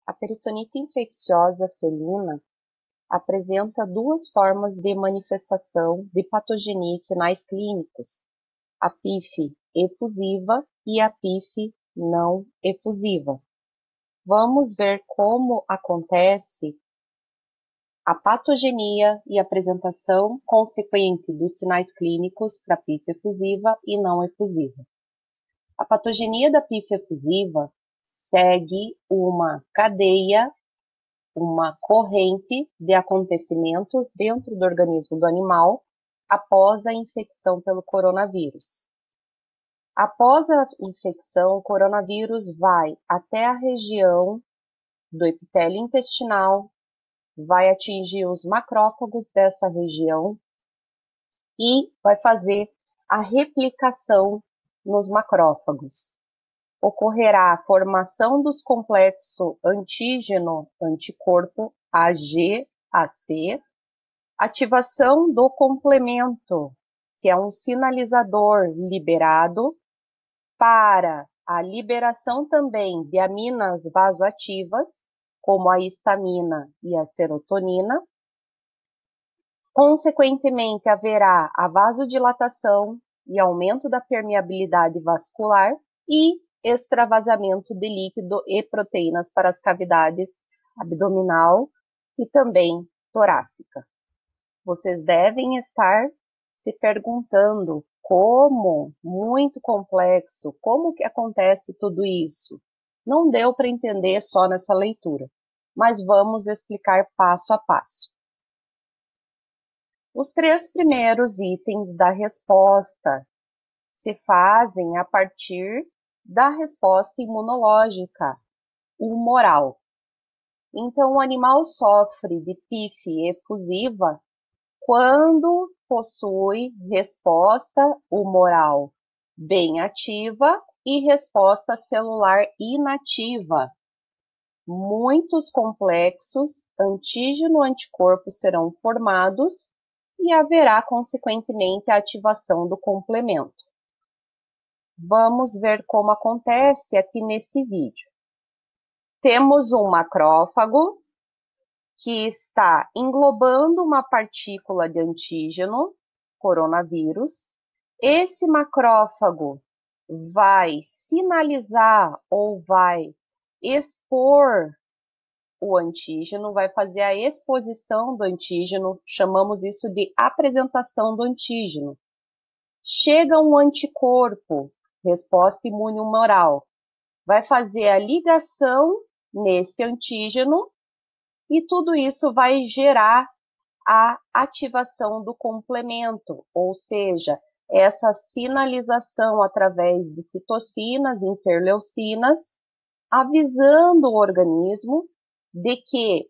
A peritonite infecciosa felina apresenta duas formas de manifestação de patogenia e sinais clínicos, a PIF efusiva e a PIF não efusiva. Vamos ver como acontece a patogenia e apresentação consequente dos sinais clínicos para PIF efusiva e não efusiva. A patogenia da PIF efusiva segue uma cadeia, uma corrente de acontecimentos dentro do organismo do animal após a infecção pelo coronavírus. Após a infecção, o coronavírus vai até a região do epitélio intestinal, vai atingir os macrófagos dessa região e vai fazer a replicação nos macrófagos. Ocorrerá a formação dos complexos antígeno-anticorpo AG-AC, ativação do complemento, que é um sinalizador liberado para a liberação também de aminas vasoativas, como a histamina e a serotonina. Consequentemente, haverá a vasodilatação e aumento da permeabilidade vascular e extravasamento de líquido e proteínas para as cavidades abdominal e também torácica. Vocês devem estar se perguntando como, muito complexo, como que acontece tudo isso? Não deu para entender só nessa leitura, mas vamos explicar passo a passo. Os três primeiros itens da resposta se fazem a partir da resposta imunológica, humoral. Então, o animal sofre de PIF efusiva quando possui resposta humoral bem ativa e resposta celular inativa. Muitos complexos antígeno-anticorpos serão formados e haverá, consequentemente, a ativação do complemento. Vamos ver como acontece aqui nesse vídeo. Temos um macrófago que está englobando uma partícula de antígeno, coronavírus. Esse macrófago vai sinalizar ou vai expor o antígeno, vai fazer a exposição do antígeno, chamamos isso de apresentação do antígeno. Chega um anticorpo, resposta imune humoral, vai fazer a ligação neste antígeno e tudo isso vai gerar a ativação do complemento, ou seja, essa sinalização através de citocinas, interleucinas, avisando o organismo de que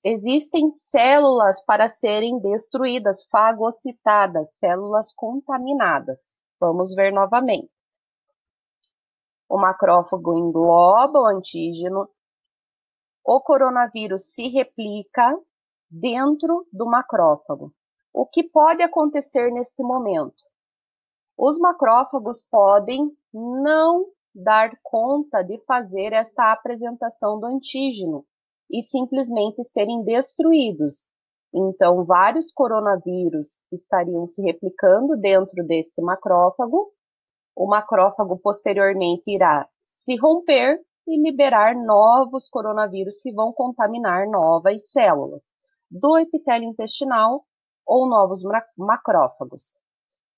existem células para serem destruídas, fagocitadas, células contaminadas. Vamos ver novamente. O macrófago engloba o antígeno, o coronavírus se replica dentro do macrófago. O que pode acontecer neste momento? Os macrófagos podem não dar conta de fazer esta apresentação do antígeno e simplesmente serem destruídos. Então, vários coronavírus estariam se replicando dentro deste macrófago. O macrófago posteriormente irá se romper e liberar novos coronavírus que vão contaminar novas células do epitélio intestinal ou novos macrófagos.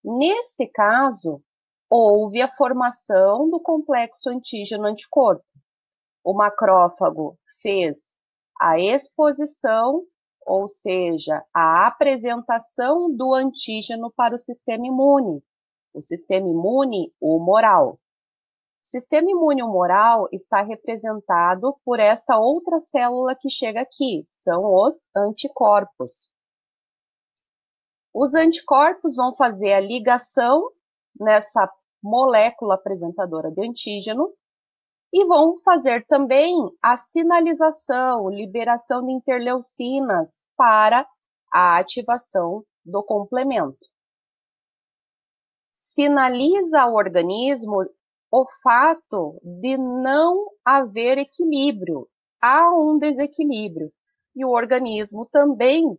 Neste caso, houve a formação do complexo antígeno-anticorpo. O macrófago fez a exposição, ou seja, a apresentação do antígeno para o sistema imune. O sistema imune humoral. O sistema imune humoral está representado por esta outra célula que chega aqui, são os anticorpos. Os anticorpos vão fazer a ligação nessa molécula apresentadora de antígeno e vão fazer também a sinalização, liberação de interleucinas para a ativação do complemento. Sinaliza ao organismo o fato de não haver equilíbrio. Há um desequilíbrio. E o organismo também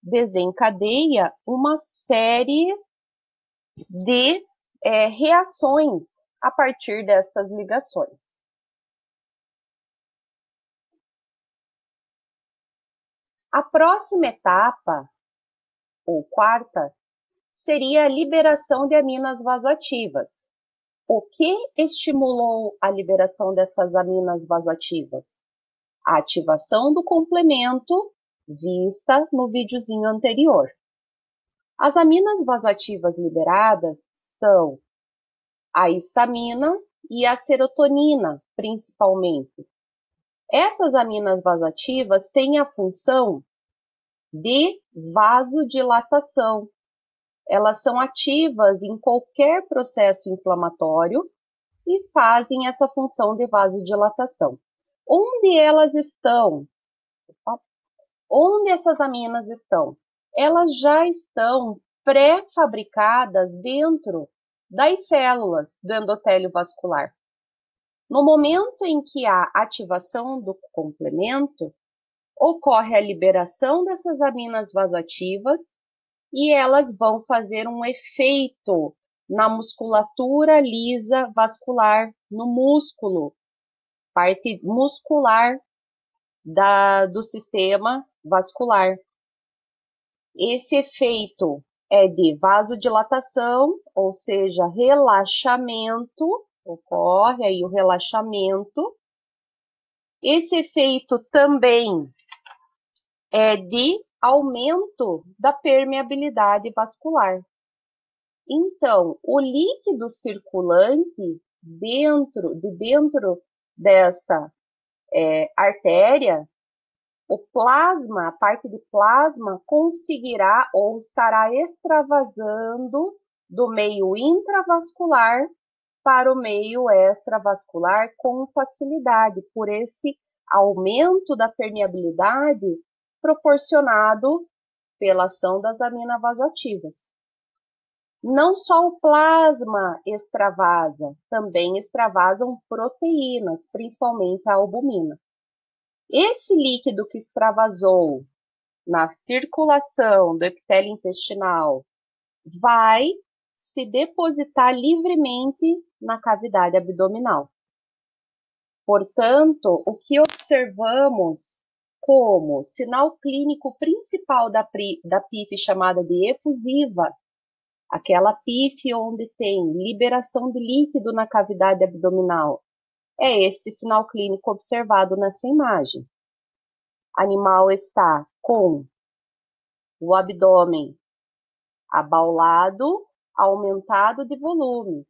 desencadeia uma série de reações a partir destas ligações. A próxima etapa, ou quarta, seria a liberação de aminas vasoativas. O que estimulou a liberação dessas aminas vasoativas? A ativação do complemento vista no videozinho anterior. As aminas vasoativas liberadas são a histamina e a serotonina, principalmente. Essas aminas vasoativas têm a função de vasodilatação. Elas são ativas em qualquer processo inflamatório e fazem essa função de vasodilatação. Onde elas estão? Onde essas aminas estão? Elas já estão pré-fabricadas dentro das células do endotélio vascular. No momento em que há ativação do complemento, ocorre a liberação dessas aminas vasoativas e elas vão fazer um efeito na musculatura lisa vascular, no músculo, parte muscular do sistema vascular. Esse efeito é de vasodilatação, ou seja, relaxamento, ocorre aí o relaxamento. Esse efeito também é de aumento da permeabilidade vascular. Então, o líquido circulante dentro desta artéria, o plasma, a parte de plasma, conseguirá ou estará extravasando do meio intravascular para o meio extravascular com facilidade, por esse aumento da permeabilidade proporcionado pela ação das aminas vasoativas. Não só o plasma extravasa, também extravasam proteínas, principalmente a albumina. Esse líquido que extravasou na circulação do epitélio intestinal vai se depositar livremente na cavidade abdominal. Portanto, o que observamos como sinal clínico principal da PIF chamada de efusiva, aquela PIF onde tem liberação de líquido na cavidade abdominal, é este sinal clínico observado nessa imagem. O animal está com o abdômen abaulado, aumentado de volume,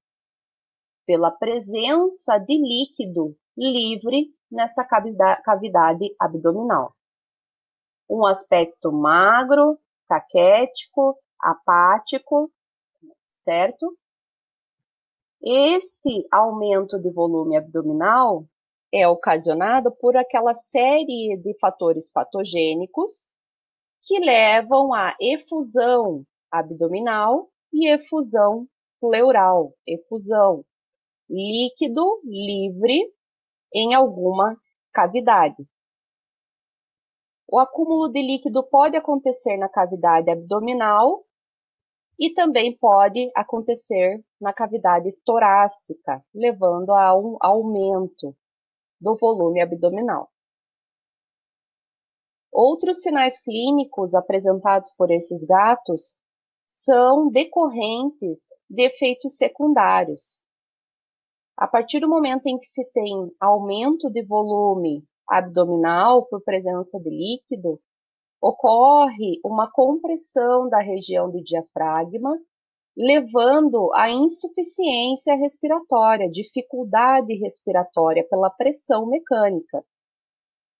pela presença de líquido livre nessa cavidade abdominal. Um aspecto magro, caquético, apático, certo? Este aumento de volume abdominal é ocasionado por aquela série de fatores patogênicos que levam à efusão abdominal e efusão pleural, efusão líquido livre em alguma cavidade. O acúmulo de líquido pode acontecer na cavidade abdominal e também pode acontecer na cavidade torácica, levando a um aumento do volume abdominal. Outros sinais clínicos apresentados por esses gatos são decorrentes de efeitos secundários. A partir do momento em que se tem aumento de volume abdominal por presença de líquido, ocorre uma compressão da região do diafragma, levando à insuficiência respiratória, dificuldade respiratória pela pressão mecânica.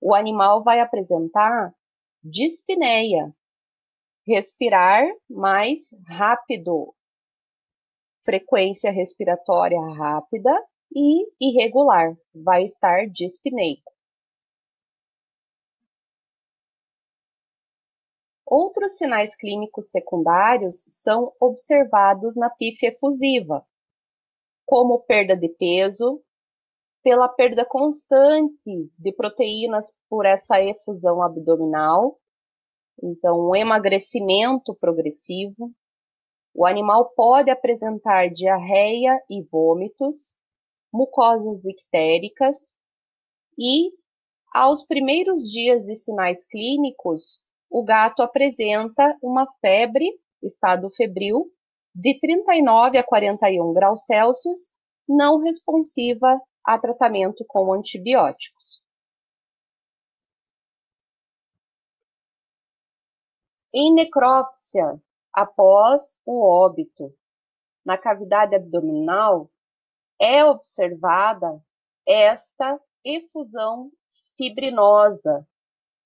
O animal vai apresentar dispneia, respirar mais rápido, frequência respiratória rápida e irregular, vai estar dispneico. Outros sinais clínicos secundários são observados na PIF efusiva, como perda de peso, pela perda constante de proteínas por essa efusão abdominal, então um emagrecimento progressivo. O animal pode apresentar diarreia e vômitos, mucosas ictéricas e, aos primeiros dias de sinais clínicos, o gato apresenta uma febre, estado febril, de 39 a 41 graus Celsius, não responsiva a tratamento com antibióticos. Em necrópsia, após o óbito, na cavidade abdominal, é observada esta efusão fibrinosa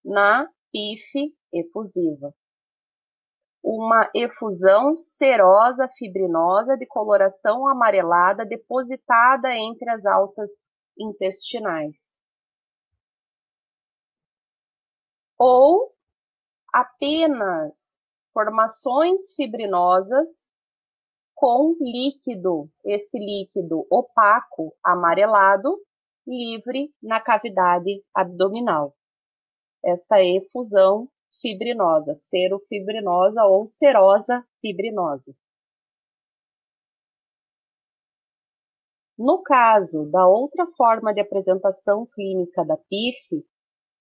na PIF efusiva. Uma efusão serosa fibrinosa de coloração amarelada depositada entre as alças intestinais. Ou apenas formações fibrinosas com líquido, este líquido opaco, amarelado, livre na cavidade abdominal. Esta efusão fibrinosa, serofibrinosa ou serosa fibrinosa. No caso da outra forma de apresentação clínica da PIF,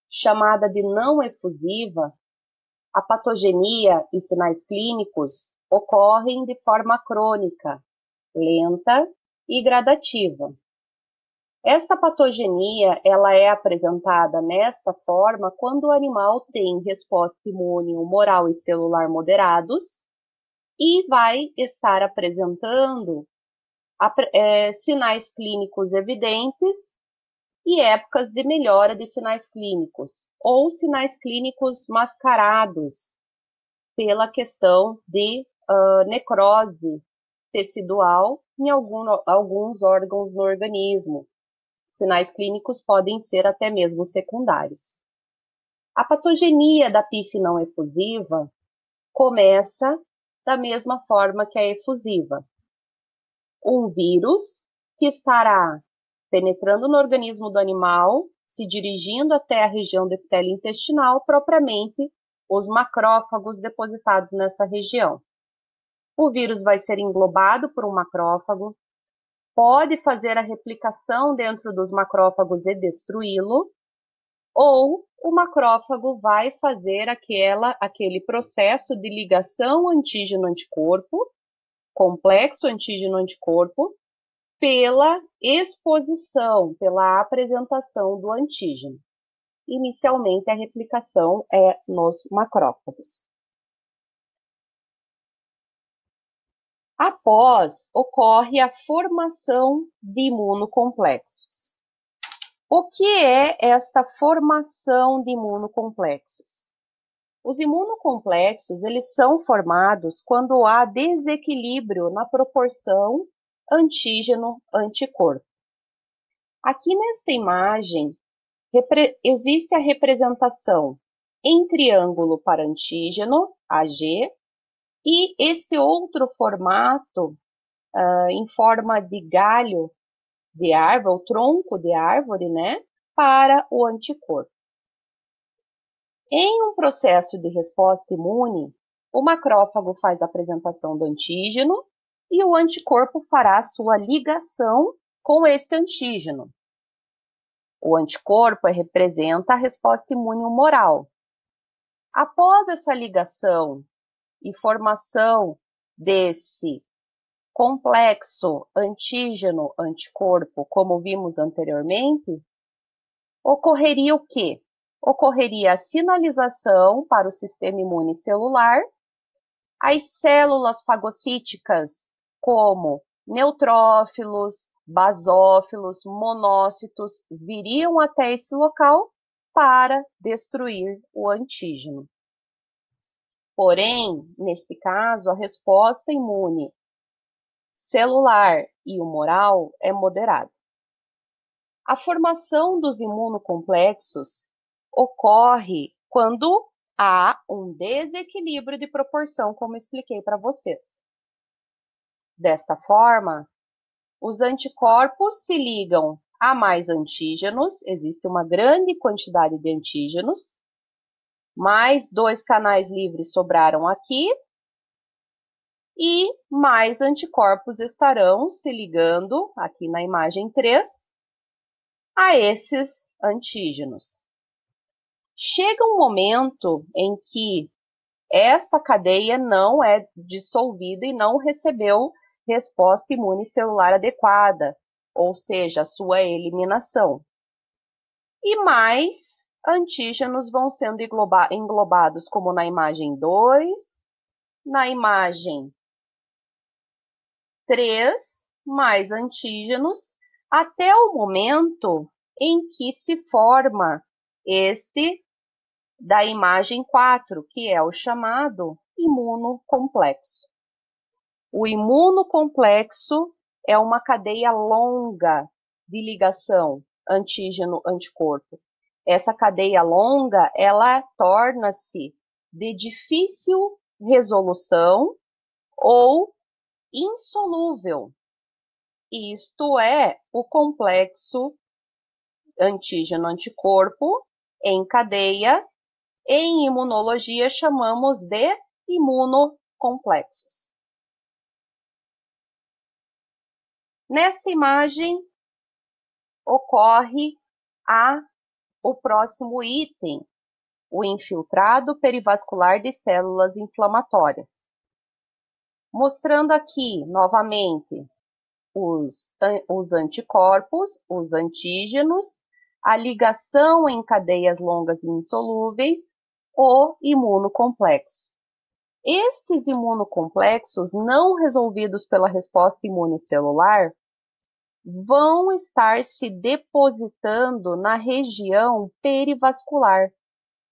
chamada de não efusiva, a patogenia e sinais clínicos ocorrem de forma crônica, lenta e gradativa. Esta patogenia ela é apresentada nesta forma quando o animal tem resposta imune humoral e celular moderados e vai estar apresentando sinais clínicos evidentes e épocas de melhora de sinais clínicos, ou sinais clínicos mascarados pela questão de necrose tecidual em alguns órgãos no organismo. Sinais clínicos podem ser até mesmo secundários. A patogenia da PIF não efusiva começa da mesma forma que a efusiva. Um vírus que estará penetrando no organismo do animal, se dirigindo até a região do epitélio intestinal, propriamente os macrófagos depositados nessa região. O vírus vai ser englobado por um macrófago, pode fazer a replicação dentro dos macrófagos e destruí-lo, ou o macrófago vai fazer aquele processo de ligação antígeno-anticorpo, complexo antígeno-anticorpo, pela exposição, pela apresentação do antígeno. Inicialmente, a replicação é nos macrófagos. Após, ocorre a formação de imunocomplexos. O que é esta formação de imunocomplexos? Os imunocomplexos, eles são formados quando há desequilíbrio na proporção antígeno-anticorpo. Aqui nesta imagem, existe a representação em triângulo para antígeno, AG, e este outro formato, em forma de galho de árvore, ou tronco de árvore, né, para o anticorpo. Em um processo de resposta imune, o macrófago faz a apresentação do antígeno e o anticorpo fará a sua ligação com este antígeno. O anticorpo representa a resposta imune humoral. Após essa ligação e formação desse complexo antígeno-anticorpo, como vimos anteriormente, ocorreria o quê? Ocorreria a sinalização para o sistema imune celular, as células fagocíticas, como neutrófilos, basófilos, monócitos, viriam até esse local para destruir o antígeno. Porém, neste caso, a resposta imune celular e humoral é moderada. A formação dos imunocomplexos ocorre quando há um desequilíbrio de proporção, como expliquei para vocês. Desta forma, Os anticorpos se ligam a mais antígenos, existe uma grande quantidade de antígenos, mais 2 canais livres sobraram aqui, e mais anticorpos estarão se ligando, aqui na imagem 3, a esses antígenos. Chega um momento em que esta cadeia não é dissolvida e não recebeu resposta imune celular adequada, ou seja, a sua eliminação. E mais antígenos vão sendo englobados, como na imagem 2, na imagem 3, mais antígenos, até o momento em que se forma este da imagem 4, que é o chamado imunocomplexo. O imunocomplexo é uma cadeia longa de ligação antígeno-anticorpo. Essa cadeia longa, ela torna-se de difícil resolução ou insolúvel. Isto é o complexo antígeno-anticorpo em cadeia. Em imunologia, chamamos de imunocomplexos. Nesta imagem, ocorre o próximo item, o infiltrado perivascular de células inflamatórias. Mostrando aqui, novamente, os anticorpos, os antígenos, a ligação em cadeias longas e insolúveis, o imunocomplexo. Estes imunocomplexos não resolvidos pela resposta imune celular vão estar se depositando na região perivascular,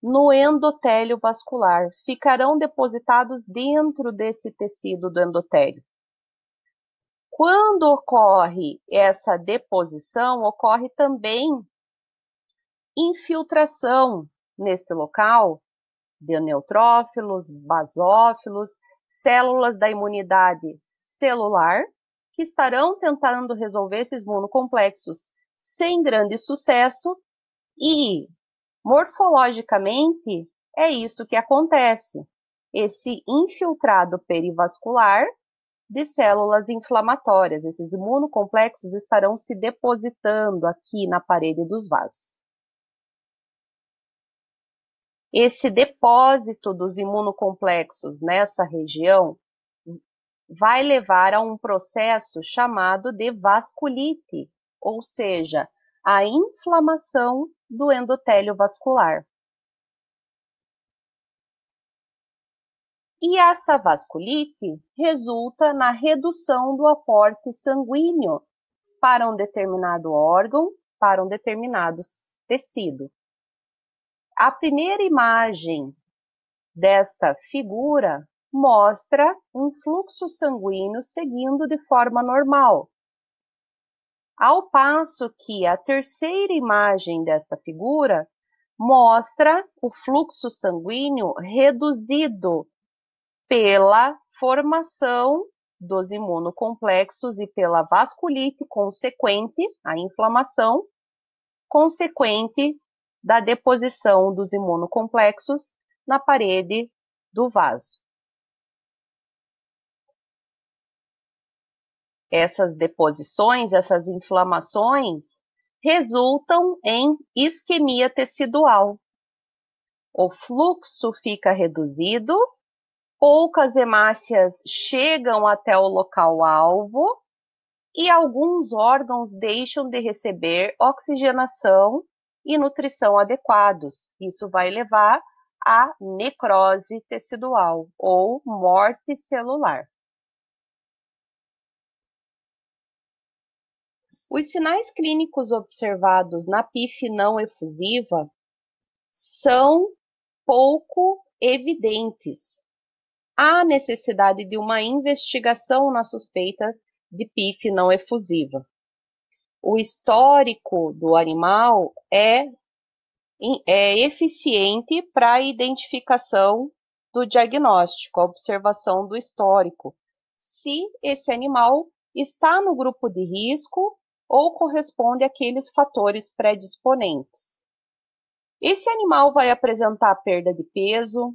no endotélio vascular. Ficarão depositados dentro desse tecido do endotélio. Quando ocorre essa deposição, ocorre também infiltração neste local de neutrófilos, basófilos, células da imunidade celular, que estarão tentando resolver esses imunocomplexos sem grande sucesso, e morfologicamente é isso que acontece. Esse infiltrado perivascular de células inflamatórias, esses imunocomplexos estarão se depositando aqui na parede dos vasos. Esse depósito dos imunocomplexos nessa região vai levar a um processo chamado de vasculite, ou seja, a inflamação do endotélio vascular. E essa vasculite resulta na redução do aporte sanguíneo para um determinado órgão, para um determinado tecido. A primeira imagem desta figura mostra um fluxo sanguíneo seguindo de forma normal. Ao passo que a terceira imagem desta figura mostra o fluxo sanguíneo reduzido pela formação dos imunocomplexos e pela vasculite consequente, a inflamação consequente da deposição dos imunocomplexos na parede do vaso. Essas deposições, essas inflamações, resultam em isquemia tecidual. O fluxo fica reduzido, poucas hemácias chegam até o local-alvo e alguns órgãos deixam de receber oxigenação e nutrição adequados. Isso vai levar à necrose tecidual ou morte celular. Os sinais clínicos observados na PIF não efusiva são pouco evidentes. Há necessidade de uma investigação na suspeita de PIF não efusiva. O histórico do animal é eficiente para a identificação do diagnóstico, a observação do histórico, se esse animal está no grupo de risco ou corresponde àqueles fatores predisponentes. Esse animal vai apresentar perda de peso,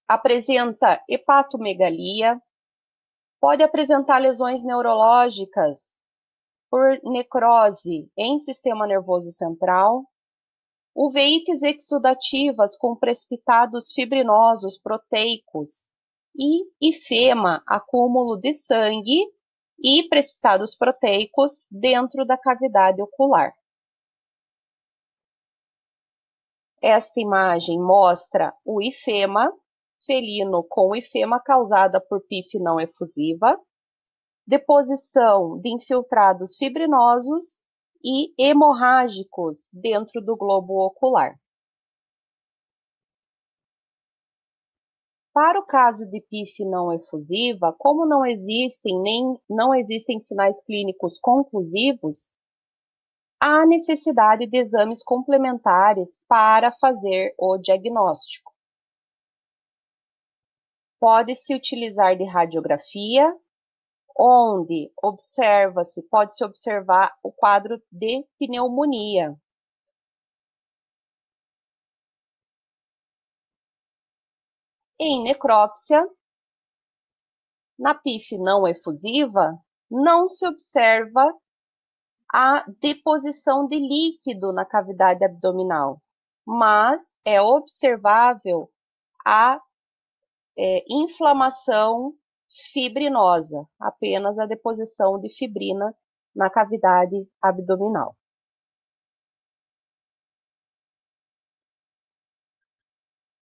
apresenta hepatomegalia, pode apresentar lesões neurológicas por necrose em sistema nervoso central, uveites exudativas com precipitados fibrinosos proteicos e ifema, acúmulo de sangue e precipitados proteicos dentro da cavidade ocular. Esta imagem mostra o ifema felino com ifema causada por PIF não efusiva, deposição de infiltrados fibrinosos e hemorrágicos dentro do globo ocular. Para o caso de PIF não efusiva, como não existem sinais clínicos conclusivos, há necessidade de exames complementares para fazer o diagnóstico. Pode-se utilizar de radiografia, onde pode-se observar o quadro de pneumonia. Em necrópsia, na PIF não efusiva, não se observa a deposição de líquido na cavidade abdominal, mas é observável a inflamação fibrinosa, apenas a deposição de fibrina na cavidade abdominal.